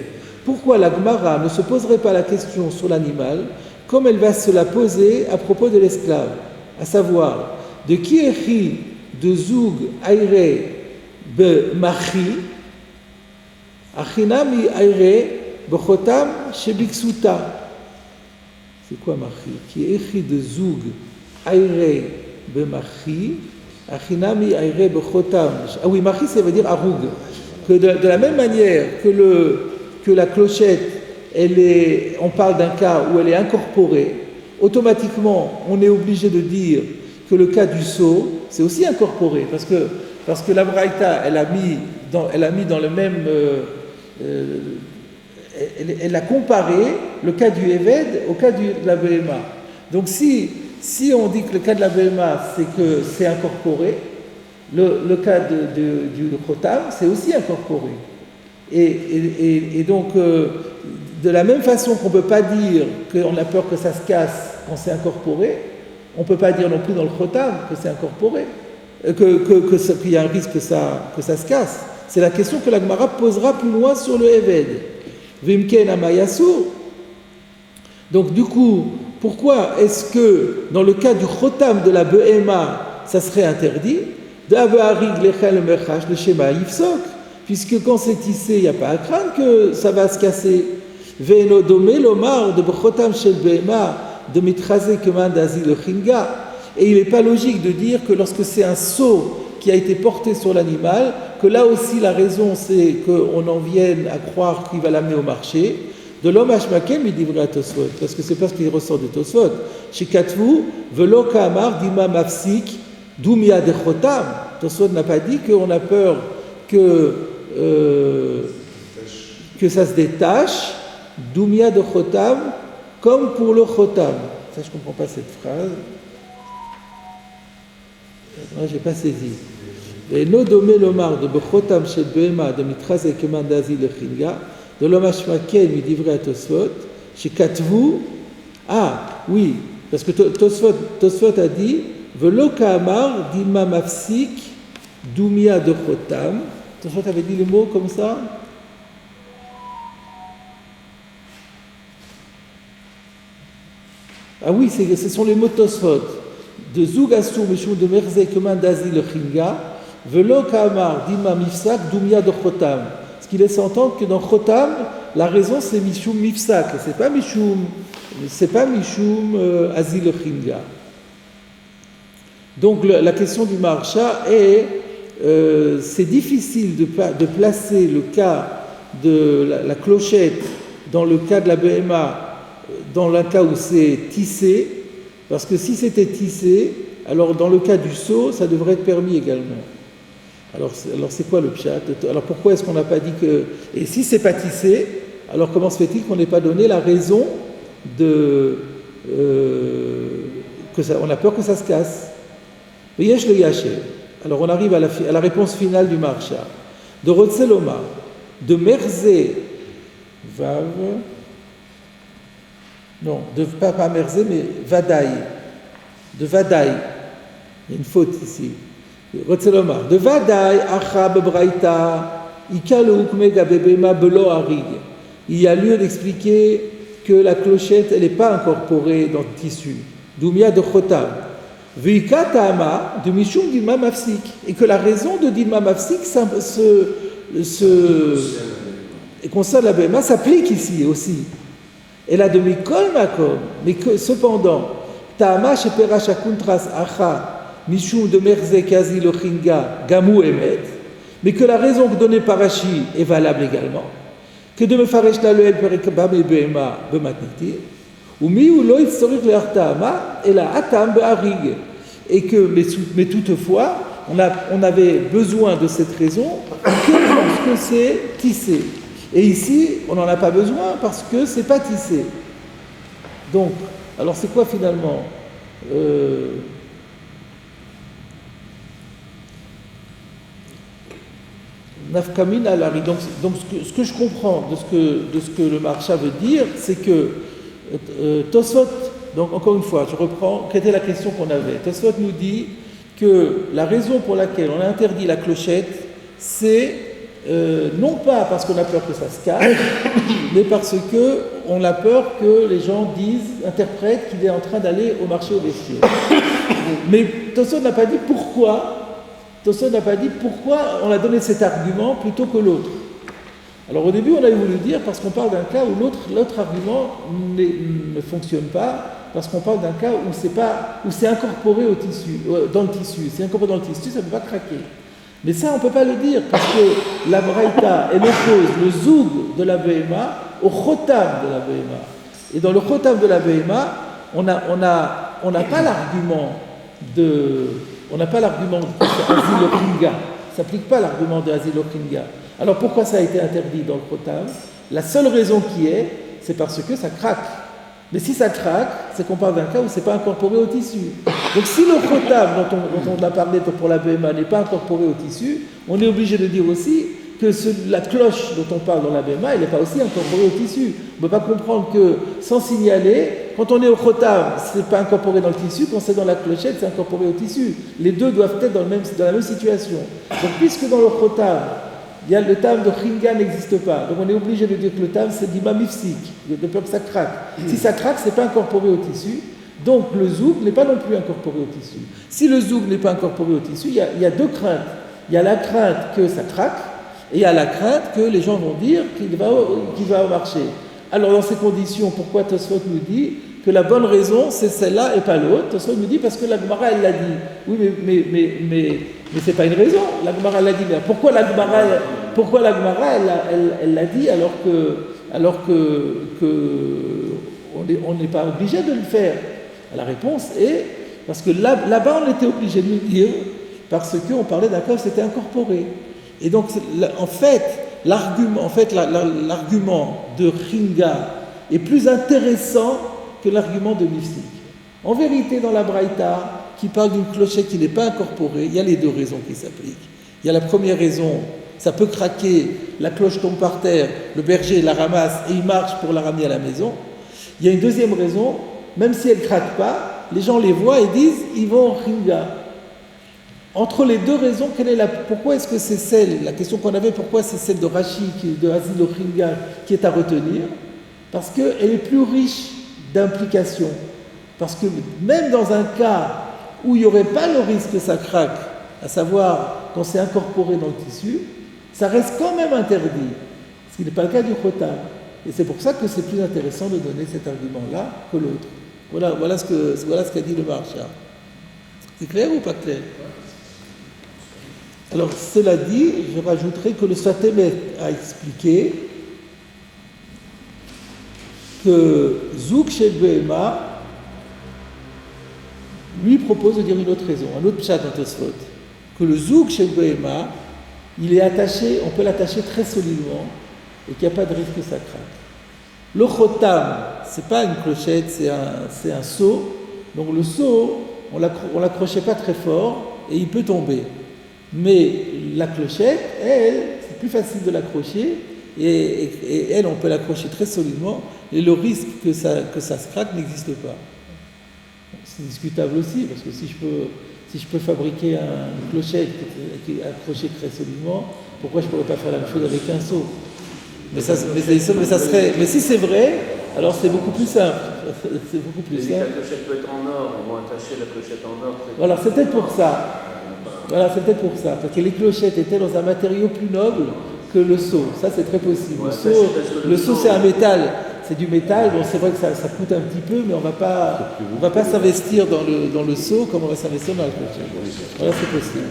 Pourquoi la Gemara ne se poserait pas la question sur l'animal comme elle va se la poser à propos de l'esclave, à savoir, de qui écrit de zoug aire be machi, achinami aire bechotam shebiksuta. C'est quoi machi? Qui écrit de zoug aire be machi, achinami aire bechotam. Ah oui, machi, ça veut dire aroug. Que de la même manière que la clochette, on parle d'un cas où elle est incorporée, automatiquement, on est obligé de dire que le cas du seau, c'est aussi incorporé, parce que la Braïta, elle a mis dans le même... elle a comparé le cas du Eved au cas de la Behema. Donc si on dit que le cas de la Behema, c'est que c'est incorporé, le cas du Chotam, c'est aussi incorporé. Et donc, de la même façon qu'on ne peut pas dire qu'on a peur que ça se casse quand c'est incorporé, on ne peut pas dire non plus dans le Chotam que c'est incorporé, qu'il y a un risque que ça se casse. C'est la question que la Gemara posera plus loin sur le Eved. Vimken Amayasu. Donc du coup, pourquoi est-ce que dans le cas du Chotam de la Behema, ça serait interdit? Le schéma Yifsok, puisque quand c'est tissé, il n'y a pas à craindre que ça va se casser. Ve'eno domé l'omar de Chotam shel Behema de mitraze keman d'azil le chinga. Et il n'est pas logique de dire que lorsque c'est un sceau qui a été porté sur l'animal, que là aussi la raison c'est qu'on en vienne à croire qu'il va l'amener au marché. De l'homme hashmakem, il dit vrai à Tosfot, parce que c'est pas ce qui ressort de Tosfot. Chez Katvu, velo kamar dima mafsik, doumia de chotam. Tosfot n'a pas dit qu'on a peur que ça se détache, doumia de chotam, comme pour le chotam. Ça, je comprends pas cette phrase. Non, j'ai pas saisi. Et no domé l'omar de bechotam shel behema de mitraze keman d'azil le chinga. De l'homme hashmaken, il dit vrai à Tosfot, chez Katvu, oui, parce que Tosfot a dit, velo ka'amar dima mafsik doumia de chotam. Tosfot avait dit le mot comme ça. Ah oui, ce sont les mots de Tosfot. De Zoug Astur Mishum de Merze Keman d'Azil le Chinga, Velo Kamar, Dima Mifsak, Dumia de Chotam. Ce qui laisse entendre que dans Chotam, la raison c'est Mishum Mifsak, c'est pas Mishum Azil Chinga. Donc la question du Maharsha est, c'est difficile de placer le cas de la clochette dans le cas de la BMA, dans le cas où c'est tissé, parce que si c'était tissé, alors dans le cas du seau, ça devrait être permis également. Alors c'est quoi le pshat? Alors pourquoi est-ce qu'on n'a pas dit que... Et si c'est pas tissé, alors comment se fait-il qu'on n'ait pas donné la raison de... on a peur que ça se casse. Yesh le yaché. Alors on arrive à la réponse finale du Maharsha. De Rotzeloma, de Merzé, Vav, non, pas Merzé, mais Vadaï, de Vadaï, il y a une faute ici. Rotzeloma, de Vadaï, Achab Braïta, Ikal Ukmega Bebema Belo Harig. Il y a lieu d'expliquer que la clochette, elle n'est pas incorporée dans le tissu. Doumia de Chotam. Vika Ta'ama de Mishum Dilma Mafsik. Et que la raison de Dilma Mafsik et concerne la BMA s'applique ici aussi. Et là de Mikol Makom, mais que cependant, Ta'ama Shepera Shakuntras Acha Mishum de Merze Kazi Lochinga Gamu Emet, mais que la raison donnée par Rashi est valable également. Que de Mefaresh Laloel Perikabam et BMA Bematniti. Et que, mais toutefois, on avait besoin de cette raison que lorsque c'est tissé. Et ici, on n'en a pas besoin parce que c'est pas tissé. Donc, alors c'est quoi finalement Nafkamin alari. Donc ce que je comprends de ce que le Maharsha veut dire, c'est que Tosfot, donc encore une fois, je reprends, quelle était la question qu'on avait? Tosfot nous dit que la raison pour laquelle on a interdit la clochette, c'est non pas parce qu'on a peur que ça se casse, mais parce qu'on a peur que les gens interprètent qu'il est en train d'aller au marché aux bestiaux. Mais Tosfot n'a pas dit pourquoi. Tosfot n'a pas dit pourquoi on a donné cet argument plutôt que l'autre. Alors au début, on avait voulu dire parce qu'on parle d'un cas où l'autre argument ne fonctionne pas, parce qu'on parle d'un cas où c'est incorporé au tissu, dans le tissu. C'est incorporé dans le tissu, ça ne peut pas craquer. Mais ça, on ne peut pas le dire, parce que la Braïta, elle oppose le zoug de la BMA au chotam de la BMA. Et dans le chotam de la BMA, on n'a pas l'argument de Azil Ochinga. Ça s'applique pas l'argument de Azil Ochinga. Alors pourquoi ça a été interdit dans le Chotam? La seule raison qui est, c'est parce que ça craque. Mais si ça craque, c'est qu'on parle d'un cas où c'est pas incorporé au tissu. Donc si le Chotam dont on a parlé pour la BMA n'est pas incorporé au tissu, on est obligé de dire aussi que la cloche dont on parle dans la BMA, elle n'est pas aussi incorporée au tissu. On ne peut pas comprendre que sans signaler, quand on est au Chotam, ce n'est pas incorporé dans le tissu, quand c'est dans la clochette, c'est incorporé au tissu. Les deux doivent être dans la même situation. Donc puisque dans le Chotam, le tam de Chinga n'existe pas. Donc on est obligé de dire que le tam c'est d'ima mifsik, de peur que ça craque. Si ça craque, c'est pas incorporé au tissu. Donc le zoug n'est pas non plus incorporé au tissu. Si le zoug n'est pas incorporé au tissu, il y a deux craintes. Il y a la crainte que ça craque et il y a la crainte que les gens vont dire qu'il va au marché. Alors dans ces conditions, pourquoi Tosfot nous dit que la bonne raison c'est celle-là et pas l'autre? Tosfot nous dit parce que la Gemara elle l'a dit. Oui, mais c'est pas une raison. La Gemara l'a dit. Mais pourquoi la Gemara elle l'a dit alors que on n'est pas obligé de le faire? La réponse est parce que là-bas on était obligé de le dire parce qu'on parlait d'un cas où c'était incorporé. Et donc en fait l'argument de Chinga est plus intéressant que l'argument de Mifsik. En vérité, dans la Braïta, qui parle d'une clochette qui n'est pas incorporée, il y a les deux raisons qui s'appliquent. Il y a la première raison, ça peut craquer, la cloche tombe par terre, le berger la ramasse et il marche pour la ramener à la maison. Il y a une deuxième raison, même si elle ne craque pas, les gens les voient et disent ils vont en Chinga. Entre les deux raisons, pourquoi est-ce que c'est la question qu'on avait, pourquoi c'est celle de Rashi, de Azil Chinga, qui est à retenir? Parce qu'elle est plus riche d'implications. Parce que même dans un cas où il n'y aurait pas le risque que ça craque, à savoir quand c'est incorporé dans le tissu, ça reste quand même interdit, ce qui n'est pas le cas du khotam. Et c'est pour ça que c'est plus intéressant de donner cet argument-là que l'autre. Voilà ce qu'a dit le Maharsha. C'est clair ou pas clair? Alors, cela dit, je rajouterai que le Sfatemet a expliqué que Zouk Shel Behema lui propose de dire une autre raison, un autre pshat dans Tosfot, que le Zouk Shel Behema, il est attaché, on peut l'attacher très solidement et qu'il n'y a pas de risque que ça craque. Le Chotam, c'est pas une clochette, c'est un seau. Donc le seau, on l'accrochait pas très fort et il peut tomber. Mais la clochette, elle, c'est plus facile de l'accrocher et elle, on peut l'accrocher très solidement et le risque que ça se craque n'existe pas. C'est discutable aussi parce que si je peux fabriquer une clochette qui est accrochée très solidement, pourquoi je ne pourrais pas faire la même chose avec un seau? Mais si c'est vrai, alors c'est beaucoup plus simple. C'est beaucoup plus simple. La clochette peut être en or, ils vont attacher la clochette en or. Voilà, c'est peut-être pour ça. Parce que les clochettes étaient dans un matériau plus noble que le seau. Ça, c'est très possible. Le seau, c'est un métal. C'est du métal. Bon, c'est vrai que ça coûte un petit peu, mais on va pas s'investir dans le seau comme on va s'investir dans la clochette. Voilà, c'est possible.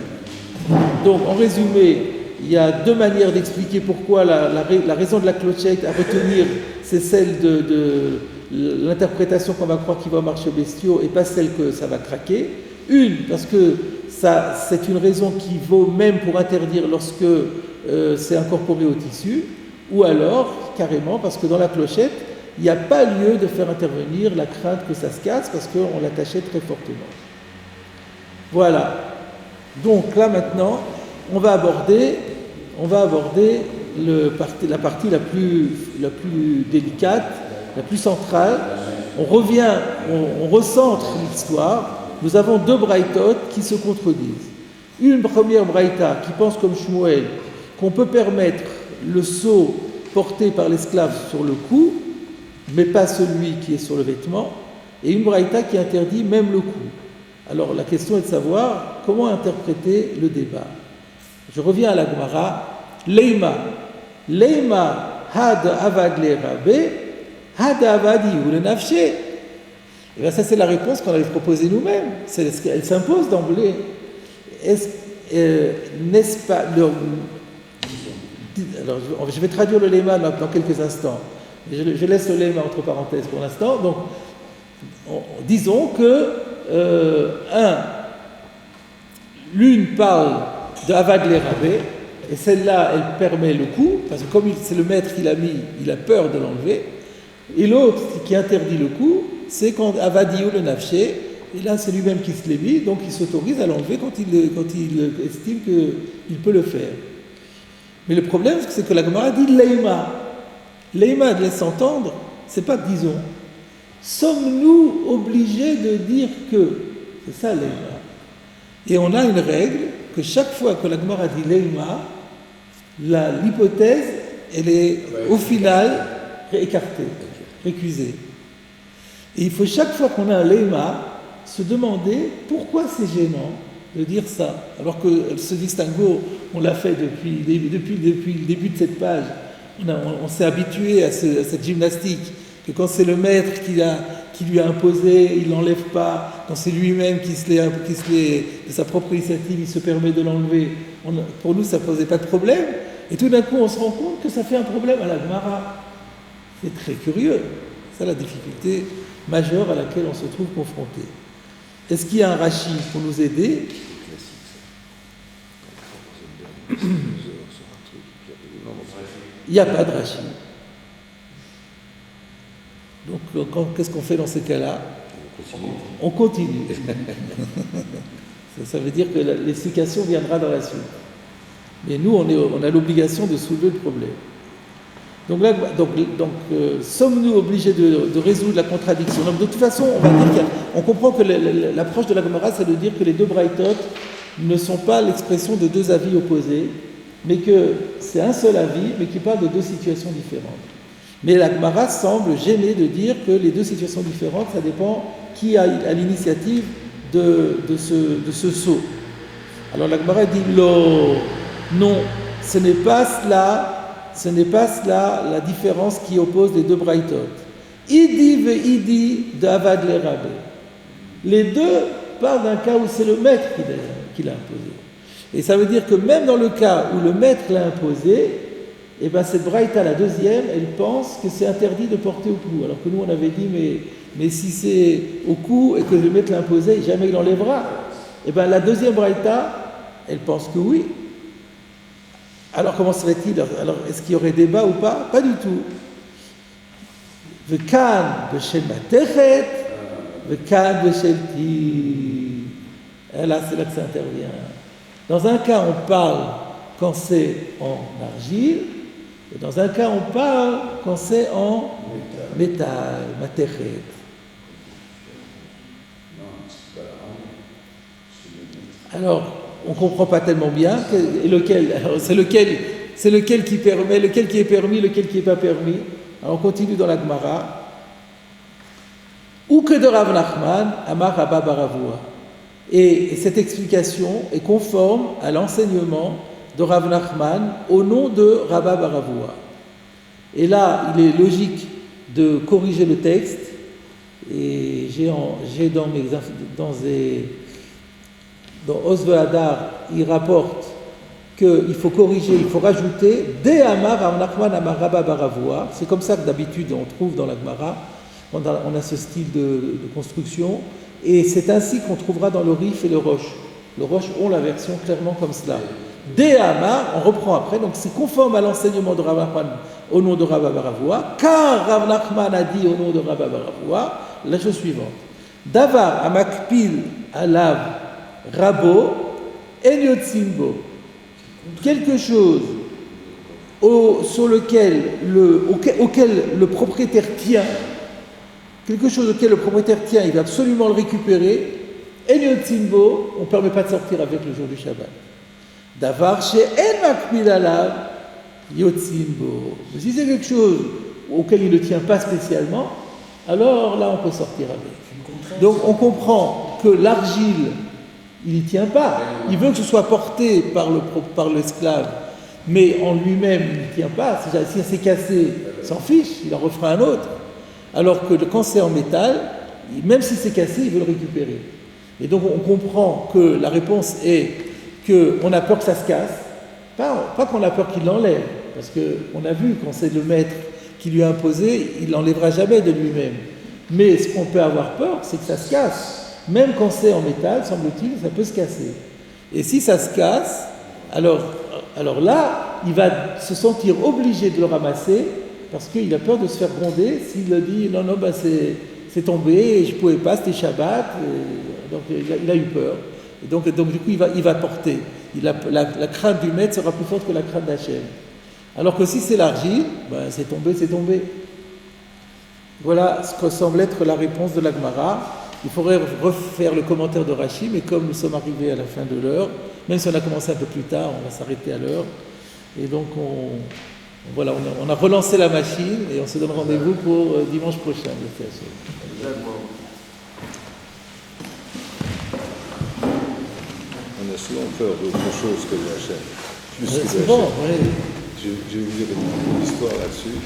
Donc, en résumé, il y a deux manières d'expliquer pourquoi la raison de la clochette à retenir, c'est celle de l'interprétation qu'on va croire qu'il va marcher aux bestiaux et pas celle que ça va craquer. Une, parce que c'est une raison qui vaut même pour interdire lorsque c'est incorporé au tissu, ou alors, carrément, parce que dans la clochette, il n'y a pas lieu de faire intervenir la crainte que ça se casse parce qu'on l'attachait très fortement. Voilà. Donc là maintenant, on va aborder la partie la plus délicate, la plus centrale. On revient, on recentre l'histoire. Nous avons deux braïtot qui se contredisent. Une première braïta qui pense comme Shmuel qu'on peut permettre le seau porté par l'esclave sur le cou, mais pas celui qui est sur le vêtement, et une braïta qui interdit même le cou. Alors la question est de savoir comment interpréter le débat. Je reviens à la Gemara. Leima had avad le rabbe, had avadi ou le nafshe. Et bien ça c'est la réponse qu'on avait proposée nous-mêmes. Elle s'impose d'emblée. N'est-ce pas alors je vais traduire le lema dans quelques instants. Je laisse le lema entre parenthèses pour l'instant. Donc disons que l'une parle de Avad le Rabbe, et celle-là, elle permet le coup, parce que comme c'est le maître qui l'a mis, il a peur de l'enlever, et l'autre qui interdit le coup, c'est quand Avadi ou le Nafché, et là c'est lui-même qui se l'est mis, donc il s'autorise à l'enlever quand il estime qu'il peut le faire. Mais le problème, c'est que la Gemara dit Leima. Leima laisse entendre, c'est pas disons. Sommes-nous obligés de dire que? C'est ça Leima. Et on a une règle que chaque fois que la Gemara dit Leima, l'hypothèse, elle est au final écartée, récusée. Et il faut chaque fois qu'on a un Leima se demander pourquoi c'est gênant de dire ça. Alors que ce distinguo, on l'a fait depuis le début de cette page. On s'est habitué à cette gymnastique, que quand c'est le maître qui lui a imposé, il ne l'enlève pas. Quand c'est lui-même qui de sa propre initiative, il se permet de l'enlever. Pour nous, ça ne posait pas de problème. Et tout d'un coup, on se rend compte que ça fait un problème à la Gemara. C'est très curieux. C'est la difficulté majeure à laquelle on se trouve confronté. Est-ce qu'il y a un Rashi pour nous aider? Il n'y a pas de Rashi. Donc, qu'est-ce qu'on fait dans ces cas-là? On continue. Ça veut dire que l'explication viendra dans la suite. Mais nous, on a l'obligation de soulever le problème. Donc, sommes-nous obligés de résoudre la contradiction? Donc, de toute façon, on comprend que l'approche de la Gemara, c'est de dire que les deux braïtot ne sont pas l'expression de deux avis opposés, mais que c'est un seul avis, mais qui parle de deux situations différentes. Mais la Gemara semble gênée de dire que les deux situations différentes, ça dépend qui a l'initiative de ce saut. Alors la Gemara dit non, ce n'est pas cela la différence qui oppose les deux braïtot. Idi ve idi de Avad le Rabbe. Les deux parlent d'un cas où c'est le maître qui l'a imposé. Et ça veut dire que même dans le cas où le maître l'a imposé, eh ben cette braïta, la deuxième, elle pense que c'est interdit de porter au cou. Alors que nous, on avait dit, mais si c'est au cou et que le maître l'a imposé, jamais il l'enlèvera. Eh bien, la deuxième braïta, elle pense que oui. Alors, comment serait-il? Alors, est-ce qu'il y aurait débat ou pas? Pas du tout. V'kan b'shel matechet, v'kan b'shel ti. Et là, c'est là que ça intervient. Dans un cas, on parle quand c'est en argile, et dans un cas, on parle quand c'est en métal, matechet. Alors, on ne comprend pas tellement bien c'est lequel qui permet, lequel qui est permis, lequel qui n'est pas permis. Alors, on continue dans la Gemara. Ou que de Rav Nachman, Amar Rabba Baravua. Et cette explication est conforme à l'enseignement de Rav Nachman au nom de Rabba Baravua. Et là, il est logique de corriger le texte. Et j'ai dans Osve Hadar, il rapporte qu'il faut corriger, il faut rajouter De Amar Rav Nachman Amar Rabba Baravua. C'est comme ça que d'habitude on trouve dans la Gemara. On a ce style de construction. Et c'est ainsi qu'on trouvera dans le Rif et le Roche. Le Roche ont la version clairement comme cela. De Amar, on reprend après, donc c'est conforme à l'enseignement de Rav Nachman au nom de Rabba Baravua, car Rav Nachman a dit au nom de Rabba Baravua la chose suivante. Davar amakpil alav rabo en yotzimbo. Quelque chose auquel le propriétaire tient, quelque chose auquel le propriétaire tient, il va absolument le récupérer, en yotzimbo, on ne permet pas de sortir avec le jour du Shabbat. Davar chez en makpil alav yotzimbo. Mais si c'est quelque chose auquel il ne tient pas spécialement, alors là on peut sortir avec. Donc on comprend que l'argile, il n'y tient pas. Il veut que ce soit porté par l'esclave, mais en lui-même, il ne tient pas. Si c'est cassé, il s'en fiche, il en refera un autre. Alors que quand c'est en métal, même si c'est cassé, il veut le récupérer. Et donc on comprend que la réponse est qu'on a peur que ça se casse, pas qu'on a peur qu'il l'enlève, parce qu'on a vu quand c'est le maître qui lui a imposé, il ne l'enlèvera jamais de lui-même. Mais ce qu'on peut avoir peur, c'est que ça se casse. Même quand c'est en métal, semble-t-il, ça peut se casser. Et si ça se casse, alors là, il va se sentir obligé de le ramasser parce qu'il a peur de se faire gronder s'il le dit non, c'est tombé et je ne pouvais pas, c'était Shabbat. Donc il a eu peur. Et donc du coup, il va porter. La crainte du maître sera plus forte que la crainte d'Hachem. Alors que si c'est l'argile, c'est tombé. Voilà ce que semble être la réponse de la Gemara. Il faudrait refaire le commentaire de Rashi, mais comme nous sommes arrivés à la fin de l'heure, même si on a commencé un peu plus tard, on va s'arrêter à l'heure. Et donc on a relancé la machine et on se donne rendez-vous pour dimanche prochain. On a souvent peur d'autre chose que de Hachem. C'est bon, oui. J'ai lu une histoire là-dessus.